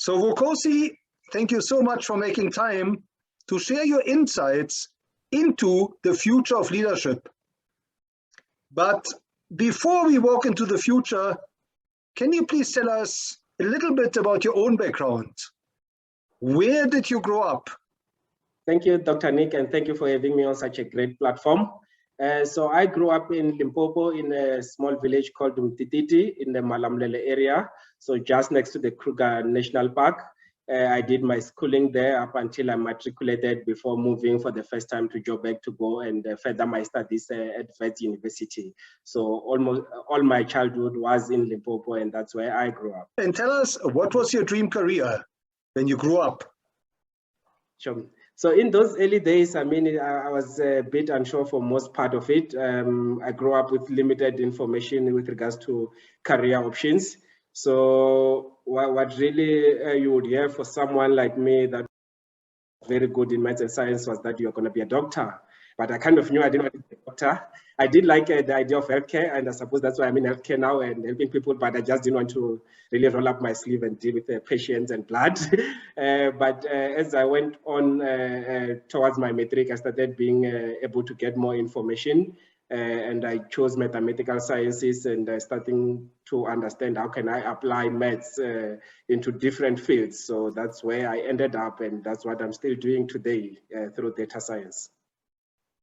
So Vukosi, thank you so much for making time to share your insights into the future of leadership. But before we walk into the future, can you please tell us a little bit about your own background? Where did you grow up? Thank you, Dr. Nick, and thank you for having me on such a great platform. So I grew up in Limpopo in a small village called Mtititi in the Malamlele area, so just next to the Kruger National Park. I did my schooling there up until I matriculated before moving for the first time to Joburg to go and further my studies at Wits University. So almost all my childhood was in Limpopo, and that's where I grew up. And tell us, what was your dream career when you grew up? Sure. So in those early days, I mean, I was a bit unsure for most part of it. I grew up with limited information with regards to career options. So what really you would hear for someone like me that very good in maths and science was that you're going to be a doctor. But I kind of knew I didn't want to be a doctor. I did like the idea of healthcare, and I suppose that's why I'm in healthcare now and helping people, but I just didn't want to really roll up my sleeve and deal with patients and blood. But as I went on towards my matric, I started being able to get more information, and I chose mathematical sciences and starting to understand how can I apply maths into different fields. So that's where I ended up, and that's what I'm still doing today through data science.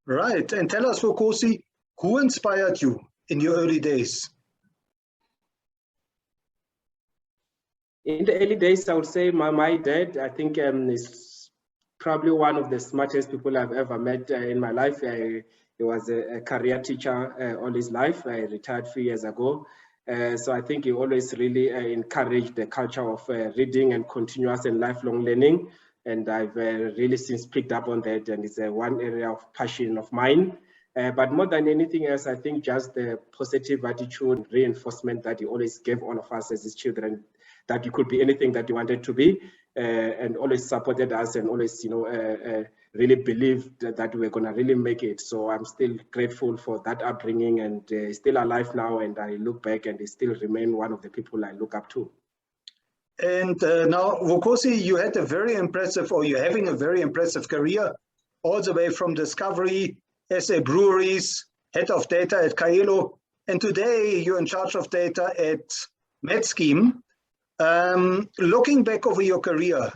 Right, and tell us, Vukosi, who inspired you in your early days? In the early days, I would say my dad, I think is probably one of the smartest people I've ever met in my life. He was a career teacher all his life. I retired a few years ago. So I think he always really encouraged the culture of reading and continuous and lifelong learning. And I've really since picked up on that, and it's one area of passion of mine. But more than anything else, I think just the positive attitude, reinforcement that he always gave all of us as his children, that you could be anything that you wanted to be, and always supported us and always, really believed that we were going to really make it. So I'm still grateful for that upbringing, and still alive now, and I look back and he still remain one of the people I look up to. And now, Vukosi, you had a very impressive, or you're having a very impressive career, all the way from discovery, SA Breweries, head of data at Kaelo, and today you're in charge of data at Medscheme. Looking back over your career,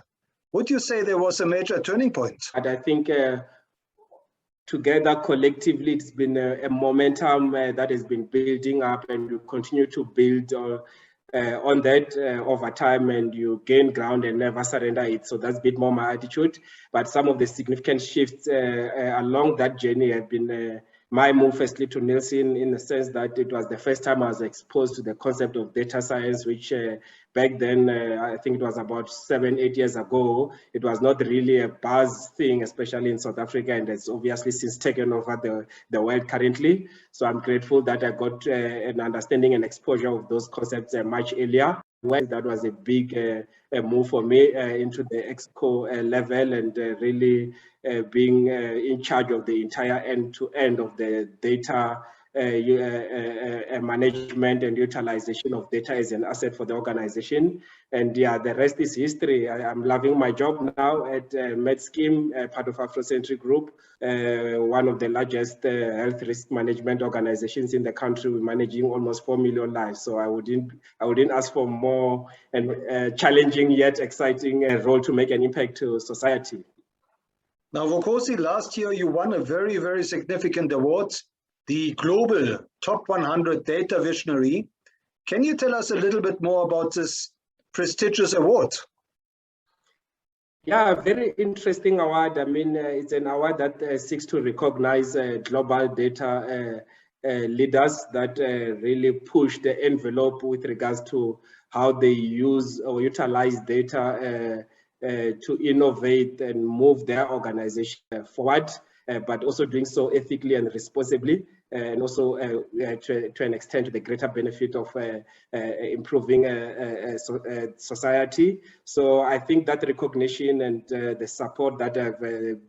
would you say there was a major turning point? And I think together, collectively, it's been a momentum that has been building up, and you continue to build on that over time, and you gain ground and never surrender it. So that's a bit more my attitude. But some of the significant shifts along that journey have been my move firstly to Nielsen, in the sense that it was the first time I was exposed to the concept of data science, which back then, I think it was about 7-8 years ago, it was not really a buzz thing, especially in South Africa, and it's obviously since taken over the world currently. So I'm grateful that I got an understanding and exposure of those concepts much earlier. That was a big move for me into the exco level, and really being in charge of the entire end-to-end of the data management and utilization of data as an asset for the organization. And yeah, the rest is history. I'm loving my job now at Medscheme, part of Afrocentric Group, one of the largest health risk management organizations in the country. We're managing almost 4 million lives. So I wouldn't ask for more and challenging yet exciting role to make an impact to society. Now, Vukosi, last year you won a very, very significant award, the Global Top 100 Data Visionary. Can you tell us a little bit more about this prestigious award? Yeah, very interesting award. I mean, it's an award that seeks to recognize global data leaders that really push the envelope with regards to how they use or utilize data to innovate and move their organization forward, but also doing so ethically and responsibly. and also to an extent to the greater benefit of improving society. So I think that recognition and the support that I've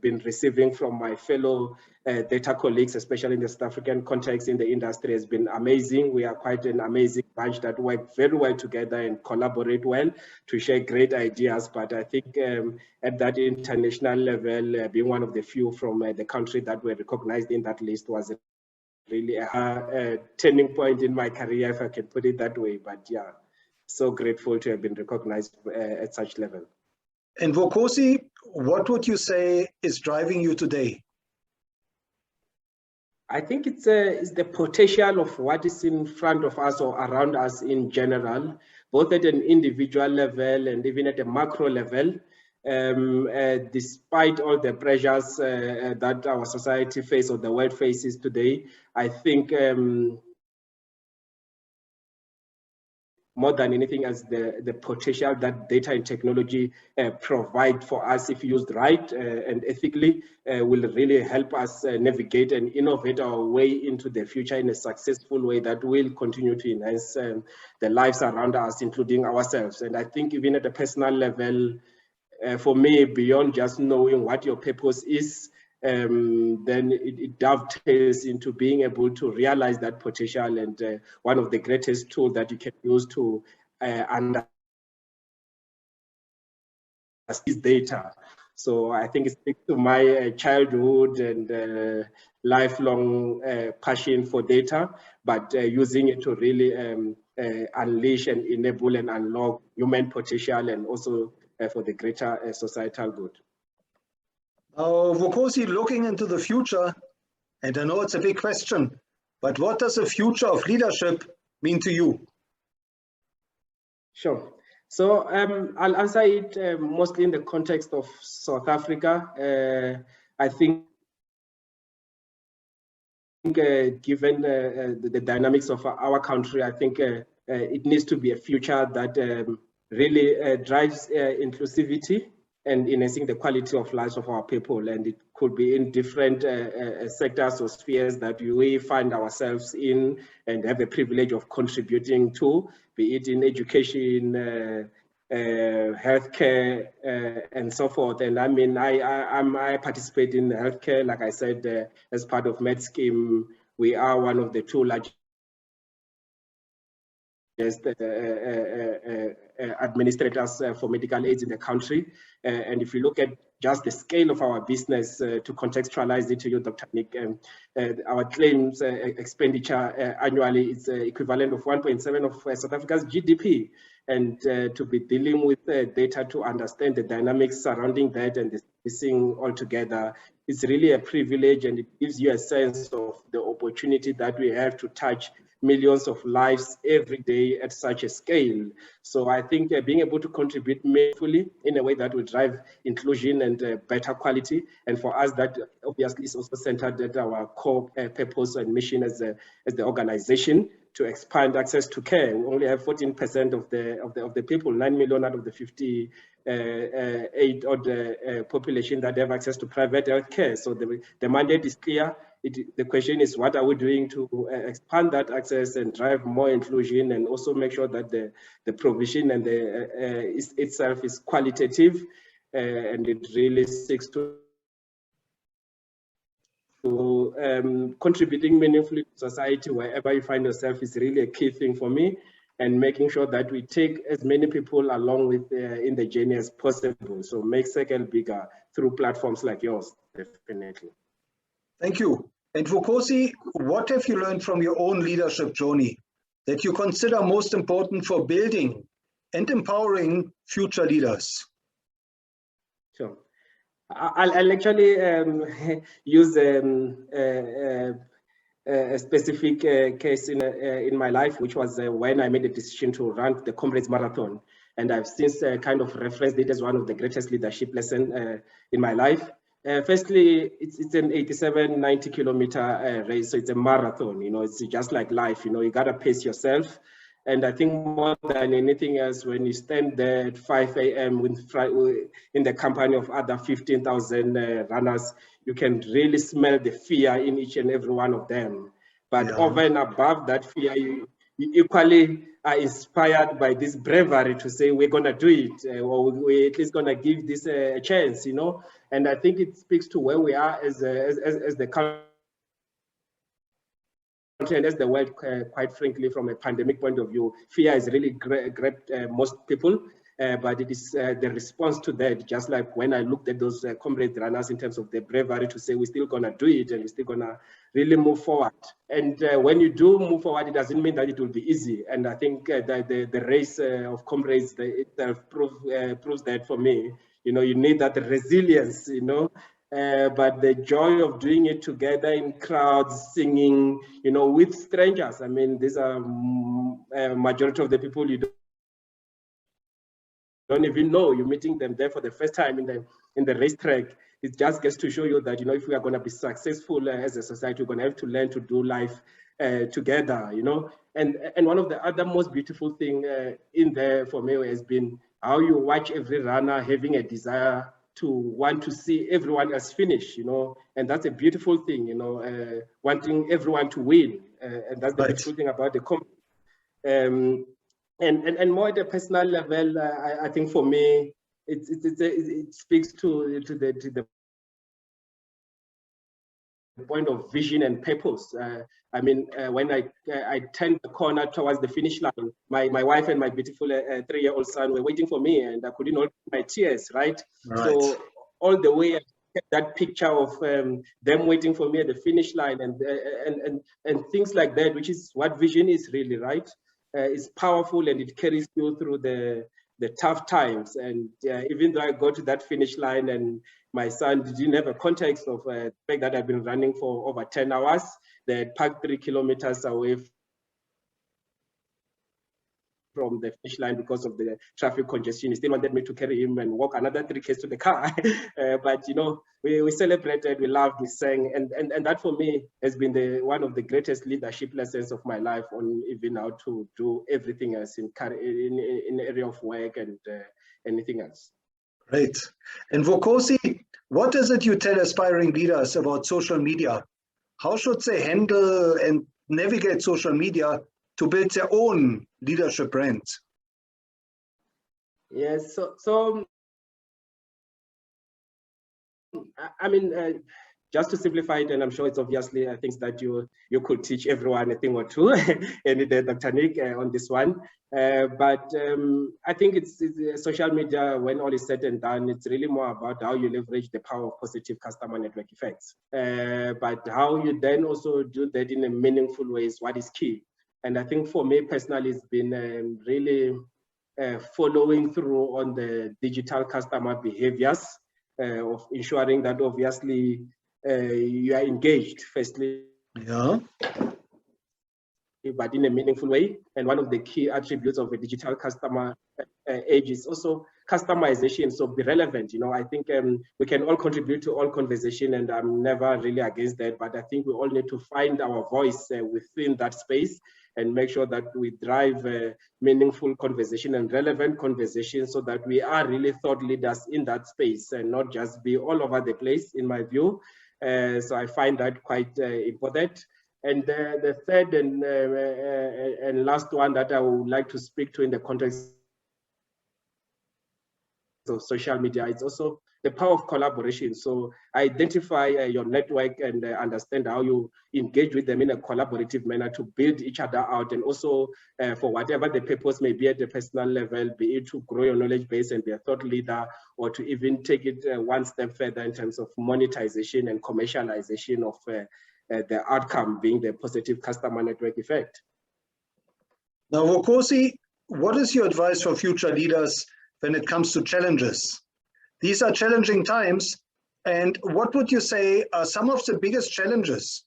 been receiving from my fellow data colleagues, especially in the South African context in the industry, has been amazing. We are quite an amazing bunch that work very well together and collaborate well to share great ideas. But I think at that international level, being one of the few from the country that were recognized in that list was really a turning point in my career, if I can put it that way. But yeah, so grateful to have been recognized at such level. And Vukosi, what would you say is driving you today? I think it's the potential of what is in front of us or around us in general, both at an individual level and even at a macro level. Despite all the pressures that our society faces or the world faces today, I think more than anything else, the potential that data and technology provide for us, if used right and ethically, will really help us navigate and innovate our way into the future in a successful way that will continue to enhance the lives around us, including ourselves. And I think even at a personal level, for me, beyond just knowing what your purpose is, then it dovetails into being able to realize that potential, and one of the greatest tools that you can use to understand is data. So I think it speaks to my childhood and lifelong passion for data, but using it to really unleash and enable and unlock human potential, and also for the greater societal good. Vukosi, looking into the future, and I know it's a big question, but what does the future of leadership mean to you? Sure. So I'll answer it mostly in the context of South Africa. I think given the dynamics of our country, I think it needs to be a future that really drives inclusivity and enhancing the quality of lives of our people. And it could be in different sectors or spheres that we find ourselves in and have the privilege of contributing to, be it in education, healthcare, and so forth. And I mean, I participate in healthcare, like I said, as part of Medscheme. We are one of the two largest administrators for medical aids in the country. And if you look at just the scale of our business, to contextualize it to you, Dr. Nick, our claims expenditure annually is equivalent of 1.7 of South Africa's GDP. And to be dealing with data to understand the dynamics surrounding that and the servicing altogether, it's really a privilege, and it gives you a sense of the opportunity that we have to touch millions of lives every day at such a scale. So I think being able to contribute meaningfully in a way that will drive inclusion and better quality, and for us that obviously is also centered at our core purpose and mission as the organization, to expand access to care. We only have 14% of the people, 9 million out of the 58 of the population that have access to private health care. So the mandate is clear. The question is, what are we doing to expand that access and drive more inclusion, and also make sure that the provision and itself is qualitative, and it really seeks to contributing meaningfully to society wherever you find yourself is really a key thing for me, and making sure that we take as many people along with in the journey as possible. So make Circle bigger through platforms like yours, definitely. Thank you. And Vukosi, what have you learned from your own leadership journey that you consider most important for building and empowering future leaders? Sure. I'll actually use a specific case in my life, which was when I made a decision to run the Comrades Marathon. And I've since kind of referenced it as one of the greatest leadership lessons in my life. Firstly, it's an 87, 90 kilometer race. So it's a marathon, you know, it's just like life, you know, you gotta pace yourself. And I think more than anything else, when you stand there at 5 a.m. in the company of other 15,000 runners, you can really smell the fear in each and every one of them. But over and above that fear, you equally are inspired by this bravery to say we're going to do it, or we're at least going to give this a chance, you know. And I think it speaks to where we are as the country and as the world, quite frankly, from a pandemic point of view. Fear has really grabbed most people. But it is the response to that, just like when I looked at those comrade runners in terms of the bravery to say we're still going to do it and we're still going to really move forward. And when you do move forward, it doesn't mean that it will be easy. And I think that the race of comrades, it proves that for me. You know, you need that resilience, you know, but the joy of doing it together in crowds, singing, you know, with strangers. I mean, these are majority of the people you don't even know. You're meeting them there for the first time in the racetrack. It just gets to show you that, you know, if we are going to be successful as a society, we're going to have to learn to do life together, you know. And one of the other most beautiful thing in there for me has been how you watch every runner having a desire to want to see everyone else finish, you know. And that's a beautiful thing, you know, wanting everyone to win. And that's the beautiful thing about the company. And more at a personal level, I think for me, it speaks to the point of vision and purpose. I mean, when I turned the corner towards the finish line, my wife and my beautiful 3-year-old son were waiting for me, and I couldn't hold my tears, right? So all the way, I kept that picture of them waiting for me at the finish line, and things like that, which is what vision is really, right? It's powerful and it carries you through the tough times. And even though I got to that finish line and my son didn't have a context of the fact that I've been running for over 10 hours, they had parked 3 kilometers away from the finish line because of the traffic congestion. He still wanted me to carry him and walk another 3 km to the car. But, you know, we celebrated, we laughed, we sang. And that for me has been one of the greatest leadership lessons of my life, on even how to do everything else in the area of work and anything else. Great. And Vukosi, what is it you tell aspiring leaders about social media? How should they handle and navigate social media to build their own leadership brands? Yes, so I mean, just to simplify it, and I'm sure it's obviously things that you could teach everyone a thing or two, and Dr. Nick on this one. But I think it's social media, when all is said and done, it's really more about how you leverage the power of positive customer network effects. But how you then also do that in a meaningful way is what is key. And I think for me personally, it's been really following through on the digital customer behaviors, of ensuring that obviously you are engaged, firstly, but in a meaningful way. And one of the key attributes of a digital customer age is also customization, so be relevant. You know, I think we can all contribute to all conversation, and I'm never really against that, but I think we all need to find our voice within that space and make sure that we drive meaningful conversation and relevant conversation, so that we are really thought leaders in that space and not just be all over the place, in my view. So I find that quite important. And the third and last one that I would like to speak to in the context of social media, it's also the power of collaboration. So identify your network and understand how you engage with them in a collaborative manner to build each other out, and also for whatever the purpose may be at the personal level, be it to grow your knowledge base and be a thought leader, or to even take it one step further in terms of monetization and commercialization of the outcome being the positive customer network effect. Now, Vukosi, what is your advice for future leaders when it comes to challenges? These are challenging times, and what would you say are some of the biggest challenges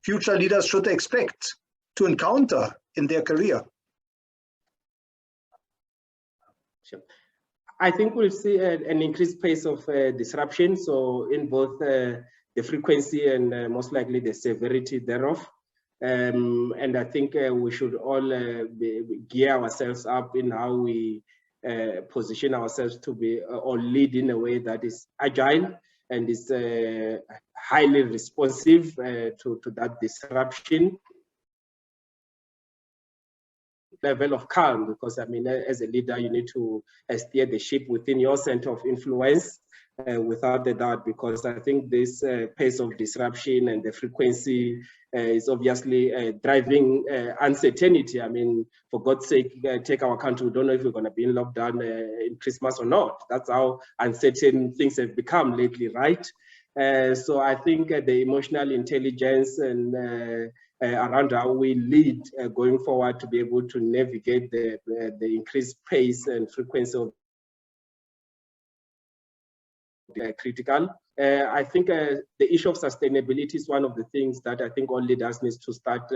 future leaders should expect to encounter in their career? Sure. I think we'll see an increased pace of disruption, so in both the frequency and most likely the severity thereof. And I think we should all gear ourselves up in how we position ourselves to be or lead in a way that is agile and is highly responsive to that disruption. level of calm, because I mean, as a leader, you need to steer the ship within your center of influence, without a doubt, because I think this pace of disruption and the frequency is obviously driving uncertainty. I mean, for God's sake, take our country. We don't know if we're going to be in lockdown in Christmas or not. That's how uncertain things have become lately, right? So I think the emotional intelligence and around how we lead going forward to be able to navigate the increased pace and frequency of critical. I think the issue of sustainability is one of the things that I think all leaders need to start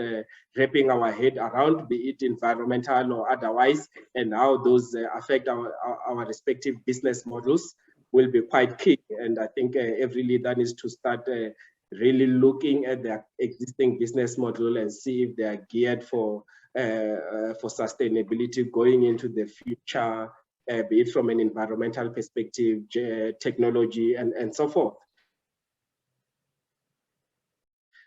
wrapping our head around, be it environmental or otherwise, and how those affect our respective business models will be quite key. And I think every leader needs to start really looking at their existing business model and see if they are geared for sustainability going into the future, be it from an environmental perspective, technology, and so forth.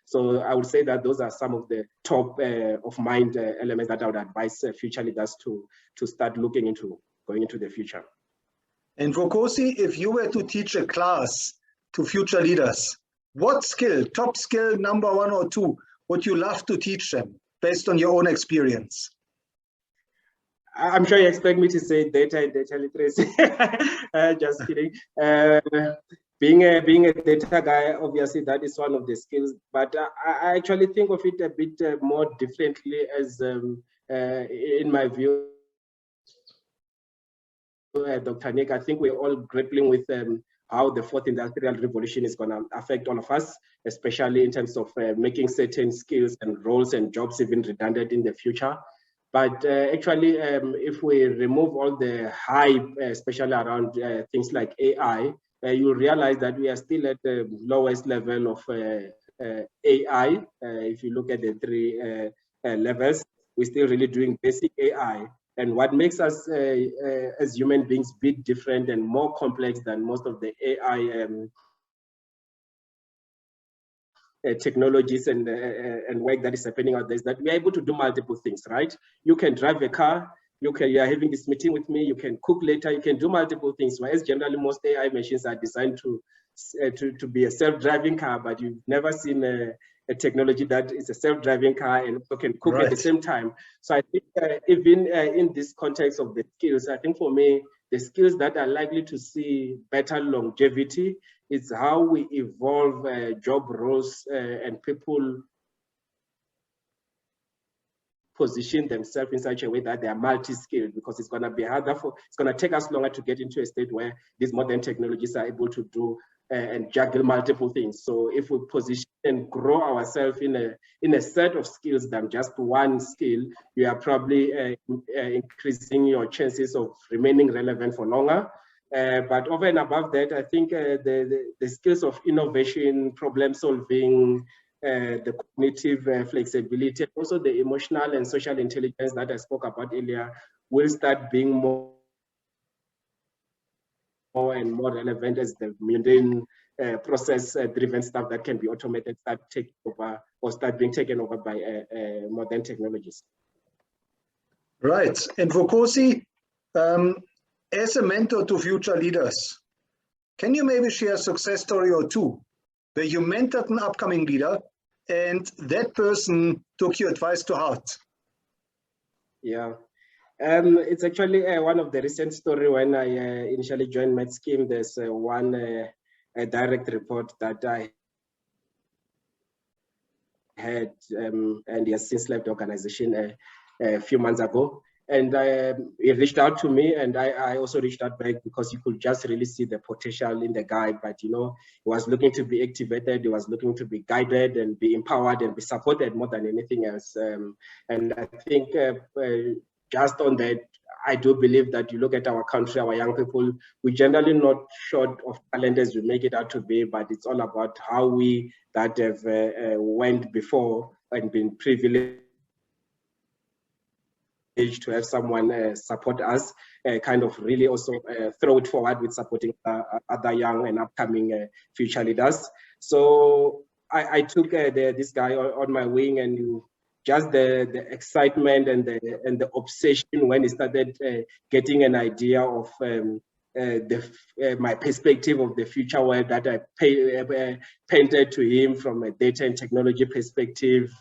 So I would say that those are some of the top of mind elements that I would advise future leaders to start looking into going into the future. And Vukosi, if you were to teach a class to future leaders, what skill, top skill number 1 or 2, would you love to teach them based on your own experience? I'm sure you expect me to say data literacy. Just kidding. Being a data guy, obviously that is one of the skills, but I actually think of it a bit more differently as, in my view, Dr. Nick, I think we're all grappling with how the fourth industrial revolution is going to affect all of us, especially in terms of making certain skills and roles and jobs even redundant in the future. But actually, if we remove all the hype, especially around things like AI, you realize that we are still at the lowest level of AI. If you look at the 3 levels, we're still really doing basic AI. And what makes us as human beings a bit different and more complex than most of the AI technologies and work that is happening out there is that we are able to do multiple things, right? You can drive a car, you are having this meeting with me, you can cook later, you can do multiple things. Whereas generally most AI machines are designed to be a self-driving car, but you've never seen a technology that is a self-driving car and also can cook at the same time. So I think even in this context of the skills, I think for me, the skills that are likely to see better longevity is how we evolve job roles and people position themselves in such a way that they are multi-skilled, because it's going to be harder it's going to take us longer to get into a state where these modern technologies are able to do and juggle multiple things. So if we position and grow ourselves in a set of skills than just one skill, you are probably increasing your chances of remaining relevant for longer. But over and above that, I think the skills of innovation, problem solving, the cognitive flexibility, also the emotional and social intelligence that I spoke about earlier will start being more and more relevant as the mundane process-driven stuff that can be automated start being taken over by modern technologies. Right. And Vukosi, as a mentor to future leaders, can you maybe share a success story or 2 where you mentored an upcoming leader and that person took your advice to heart? Yeah. It's actually one of the recent story when I initially joined Medscheme. There's one direct report that I had, and he has since left the organization a few months ago. And he reached out to me, and I also reached out back, because you could just really see the potential in the guy. But, you know, he was looking to be activated, he was looking to be guided and be empowered and be supported more than anything else. And I think just on that, I do believe that you look at our country, our young people, we're generally not short of talent as we make it out to be, but it's all about how we that have went before and been privileged to have someone support us, kind of really also throw it forward with supporting other young and upcoming future leaders. So I took this guy on my wing, and just the excitement and the obsession when he started getting an idea of my perspective of the future world that I painted to him from a data and technology perspective,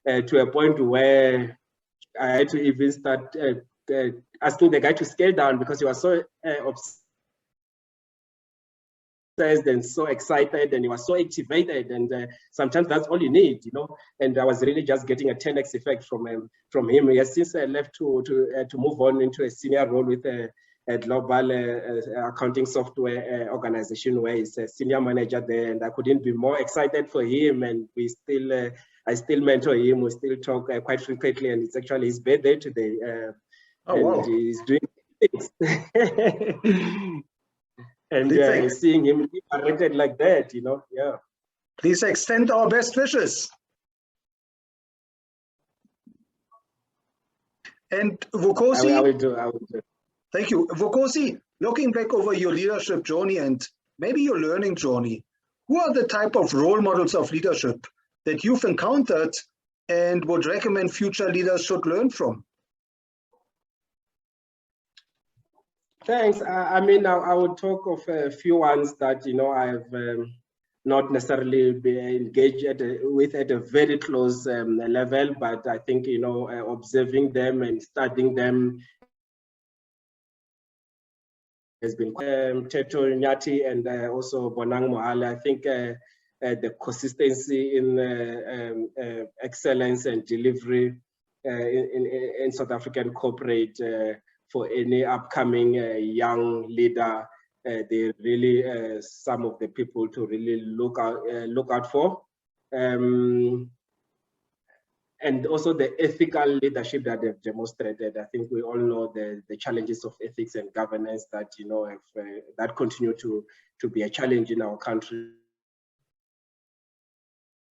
to a point where I had to even start asking the guy to scale down because he was so obsessed and so excited, and he was so activated, and sometimes that's all you need, you know. And I was really just getting a 10x effect from him. He has since left to move on into a senior role with a global accounting software organization where he's a senior manager there, and I couldn't be more excited for him. And we still, I still mentor him. We still talk quite frequently, and it's actually his birthday today. Wow. He's doing things. And seeing him rated like that, you know, yeah. Please extend our best wishes. And Vukosi, I will do. Thank you. Vukosi, looking back over your leadership journey and maybe your learning journey, who are the type of role models of leadership that you've encountered and would recommend future leaders should learn from? Thanks. I mean, I would talk of a few ones that, you know, I've not necessarily been engaged with at a very close level, but I think, you know, observing them and studying them has been Teto Nyati and also Bonang Mohale. I think the consistency in excellence and delivery in South African corporate for any upcoming young leader, they're really some of the people to really look out for. And also the ethical leadership that they've demonstrated. I think we all know the challenges of ethics and governance that, you know, that continue to be a challenge in our country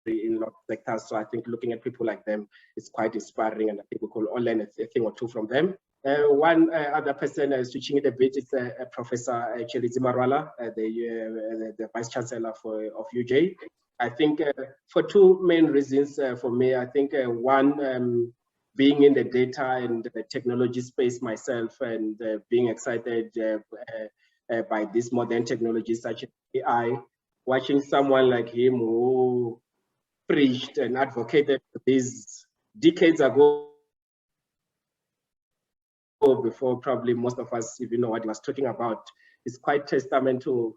in a lot of sectors. So I think looking at people like them is quite inspiring, and I think we could all learn a thing or two from them. One other person switching it a bit is Professor Chelizi Marwala, the Vice Chancellor of UJ. I think for two main reasons for me. I think one, being in the data and the technology space myself, and being excited by these modern technologies such as AI, watching someone like him who preached and advocated for these decades ago, before probably most of us even know what he was talking about, is quite testament to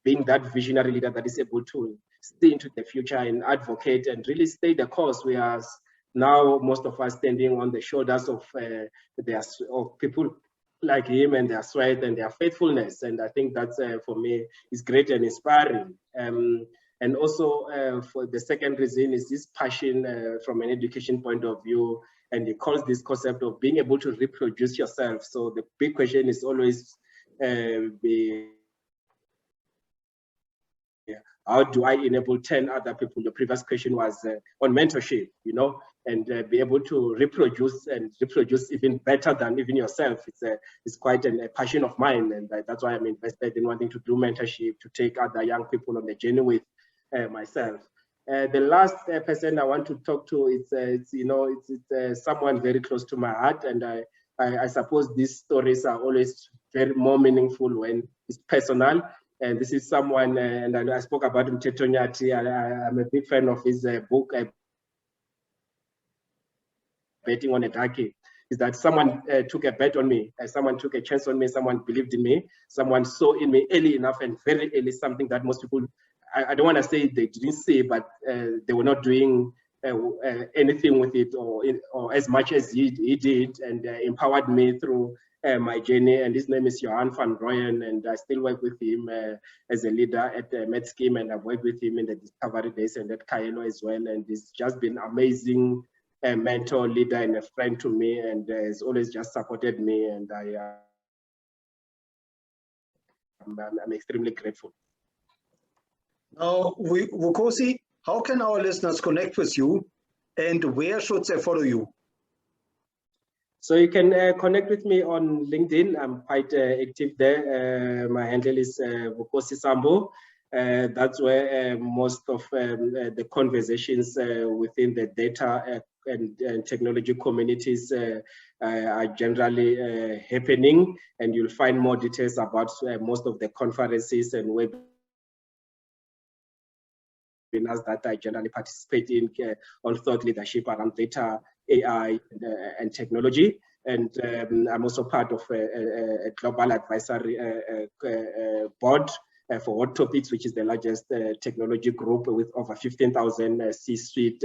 being that visionary leader that is able to stay into the future and advocate and really stay the course. We are now, most of us, standing on the shoulders of people like him and their sweat and their faithfulness. And I think that's, for me, is great and inspiring. And also, for the second reason is this passion from an education point of view. And he calls this concept of being able to reproduce yourself. So the big question is always how do I enable 10 other people? The previous question was on mentorship, you know, and be able to reproduce even better than even yourself. It's quite a passion of mine, and that's why I'm invested in wanting to do mentorship, to take other young people on the journey with myself. The last person I want to talk to is someone very close to my heart, and I suppose these stories are always very more meaningful when it's personal. And this is someone, and I spoke about him, Teto Nyati. I'm a big fan of his book, Betting on a Darkie. Is that someone took a bet on me, someone took a chance on me, someone believed in me, someone saw in me early enough and very early, something that most people, I don't want to say they didn't see, but they were not doing anything with it or as much as he did, and empowered me through my journey. And his name is Johan van Rooyen, and I still work with him as a leader at Medscheme, and I've worked with him in the Discovery Days and at Kaelo as well. And he's just been amazing mentor, leader, and a friend to me, and has always just supported me, and I'm extremely grateful. Now, Vukosi, how can our listeners connect with you, and where should they follow you? So you can connect with me on LinkedIn. I'm quite active there. My handle is Vukosi Sambo. That's where most of the conversations within the data and technology communities are generally happening, and you'll find more details about most of the conferences and webinars that I generally participate in on thought leadership around data, AI, and technology. And I'm also part of a global advisory board for Hot Topics, which is the largest technology group with over 15,000 C-suite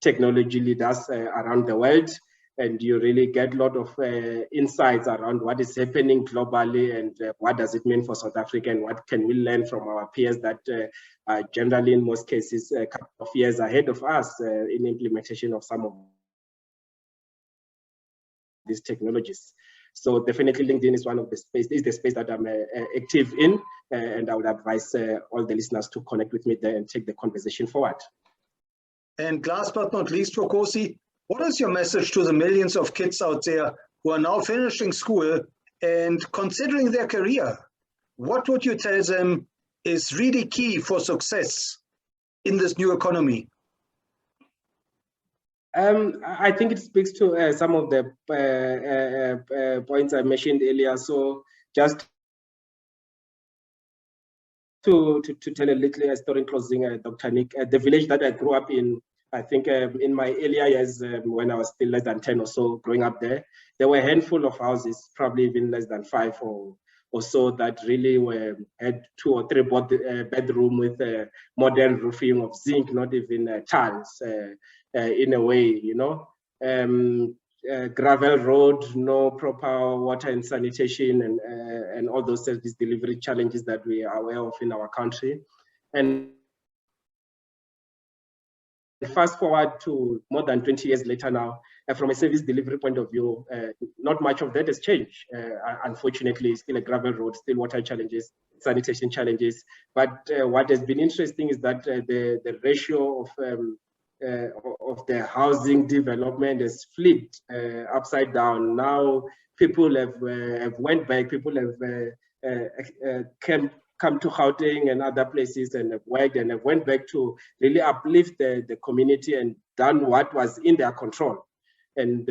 technology leaders around the world. And you really get a lot of insights around what is happening globally and what does it mean for South Africa, and what can we learn from our peers that are generally, in most cases, a couple of years ahead of us in implementation of some of these technologies. So definitely LinkedIn is one of the space that I'm active in, and I would advise all the listeners to connect with me there and take the conversation forward. And last but not least, Vukosi, what is your message to the millions of kids out there who are now finishing school and considering their career? What would you tell them is really key for success in this new economy? I think it speaks to some of the points I mentioned earlier. So just to tell a little story in closing, Dr. Nick, the village that I grew up in, I think in my earlier years, when I was still less than 10 or so growing up there were a handful of houses, probably even less than 5 or so, that really had 2 or 3 bedroom with modern roofing of zinc, not even tiles, in a way, you know. Gravel road, no proper water and sanitation, and all those service delivery challenges that we are aware of in our country. And fast forward to more than 20 years later now, from a service delivery point of view, not much of that has changed. Unfortunately, still a gravel road, still water challenges, sanitation challenges. But what has been interesting is that the ratio of the housing development has flipped upside down. Now people have went back, people have come to Gauteng and other places and have worked and have went back to really uplift the community and done what was in their control. And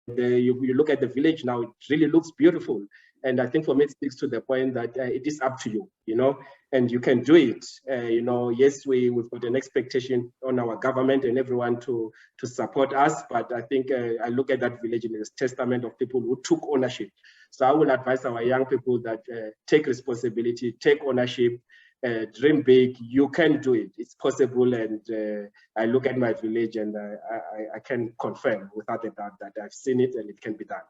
you look at the village now, it really looks beautiful. And I think for me, it speaks to the point that it is up to you, you know, and you can do it. You know, yes, we've got an expectation on our government and everyone to support us. But I think I look at that village as a testament of people who took ownership. So I will advise our young people that take responsibility, take ownership, dream big. You can do it. It's possible. And I look at my village and I can confirm without a doubt that I've seen it and it can be done.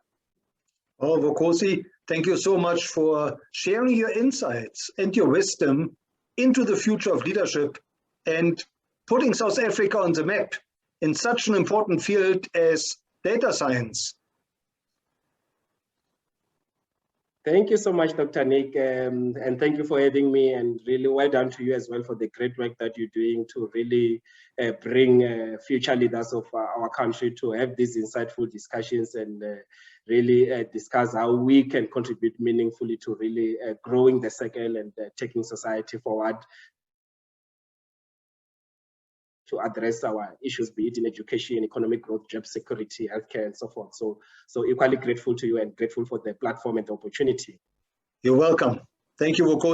Oh, Vukosi, thank you so much for sharing your insights and your wisdom into the future of leadership and putting South Africa on the map in such an important field as data science. Thank you so much, Dr. Nick, and thank you for having me, and really well done to you as well for the great work that you're doing to really bring future leaders of our country to have these insightful discussions and really discuss how we can contribute meaningfully to really growing the circle and taking society forward to address our issues, be it in education, economic growth, job security, healthcare, and so forth. So equally grateful to you and grateful for the platform and the opportunity. You're welcome. Thank you, Vukosi.